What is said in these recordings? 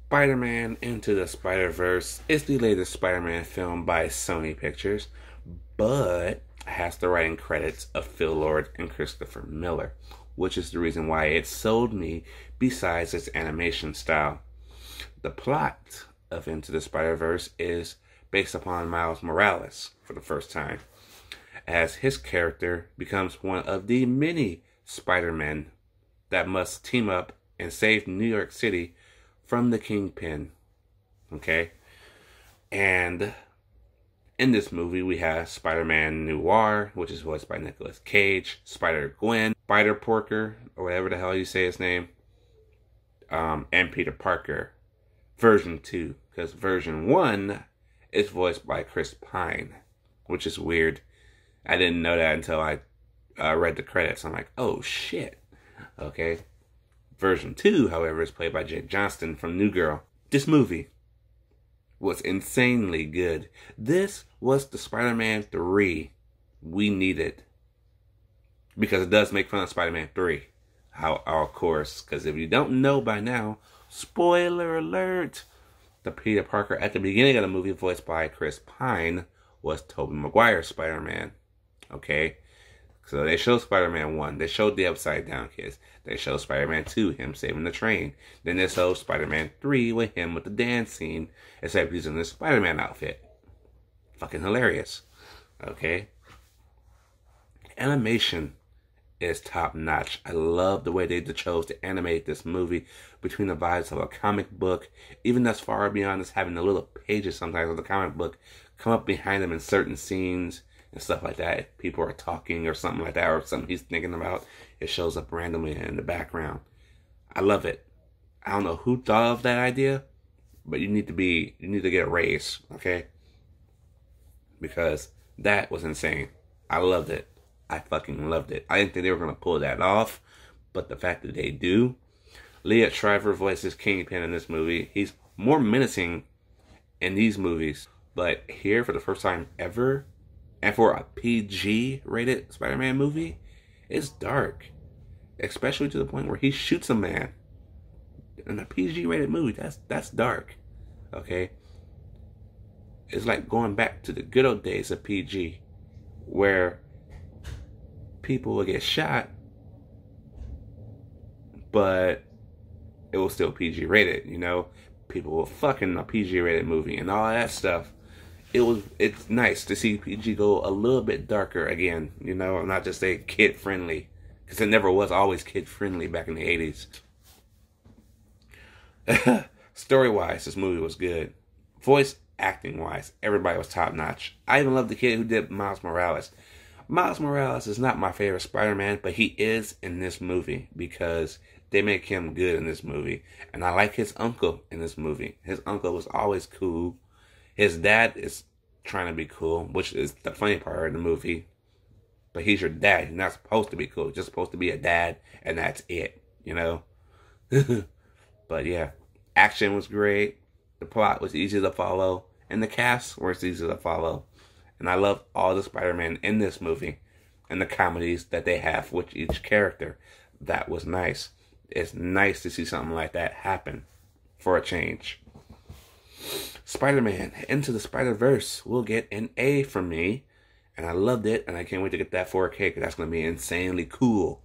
Spider-Man Into the Spider-Verse is the latest Spider-Man film by Sony Pictures, but has the writing credits of Phil Lord and Christopher Miller, which is the reason why it sold me besides its animation style. The plot of Into the Spider-Verse is based upon Miles Morales for the first time, as his character becomes one of the many Spider-Men that must team up and save New York City from the Kingpin. Okay? And in this movie, we have Spider-Man Noir, which is voiced by Nicolas Cage, Spider-Gwen, Spider-Porker, or whatever the hell you say his name, and Peter Parker, version 2, because version 1 is voiced by Chris Pine, which is weird. I didn't know that until I read the credits. I'm like, oh shit. Okay. Version 2, however, is played by Jake Johnston from New Girl. This movie was insanely good. This was the Spider-Man 3 we needed. Because it does make fun of Spider-Man 3. How, of course, because if you don't know by now, spoiler alert, the Peter Parker at the beginning of the movie, voiced by Chris Pine, was Tobey Maguire's Spider-Man. Okay? So they showed Spider-Man 1. They showed the Upside Down kids. They showed Spider-Man 2, him saving the train. Then they showed Spider-Man 3 with him with the dance scene, except he's in the Spider-Man outfit. Fucking hilarious. Okay? Animation is top notch. I love the way they chose to animate this movie between the vibes of a comic book, even as far beyond as having the little pages sometimes of the comic book come up behind them in certain scenes and stuff like that. If people are talking or something like that, or something he's thinking about, it shows up randomly in the background. I love it. I don't know who thought of that idea, but you need to get a raise, okay? Because that was insane. I loved it. I fucking loved it. I didn't think they were going to pull that off, but the fact that they do. Liev Schreiber voices Kingpin in this movie. He's more menacing in these movies, but here for the first time ever, and for a PG-rated Spider-Man movie, it's dark. Especially to the point where he shoots a man. In a PG-rated movie, that's dark. Okay? It's like going back to the good old days of PG, where people would get shot, but it was still PG-rated, you know? People were fucking a PG-rated movie and all that stuff. It's nice to see PG go a little bit darker again, you know, not just say kid-friendly, because it never was always kid-friendly back in the 80s. Story-wise, this movie was good. Voice acting-wise, everybody was top-notch. I even love the kid who did Miles Morales. Miles Morales is not my favorite Spider-Man, but he is in this movie because they make him good in this movie. And I like his uncle in this movie. His uncle was always cool. His dad is trying to be cool, which is the funny part of the movie. But he's your dad. He's not supposed to be cool. He's just supposed to be a dad, and that's it, you know? But yeah, action was great. The plot was easy to follow. And the cast was easy to follow. And I love all the Spider-Man in this movie. And the comedies that they have with each character. That was nice. It's nice to see something like that happen for a change. Spider-Man Into the Spider-Verse will get an A from me. And I loved it. And I can't wait to get that 4K because that's going to be insanely cool.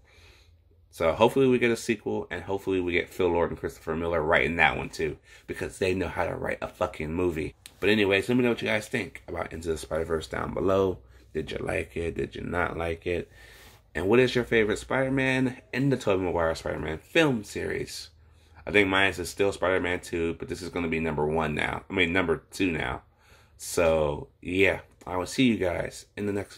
So hopefully we get a sequel. And hopefully we get Phil Lord and Christopher Miller writing that one too. Because they know how to write a fucking movie. But anyways, let me know what you guys think about Into the Spider-Verse down below. Did you like it? Did you not like it? And what is your favorite Spider-Man in the Tobey Maguire Spider-Man film series? I think mine is still Spider-Man 2, but this is going to be number 2 now. So, yeah. I will see you guys in the next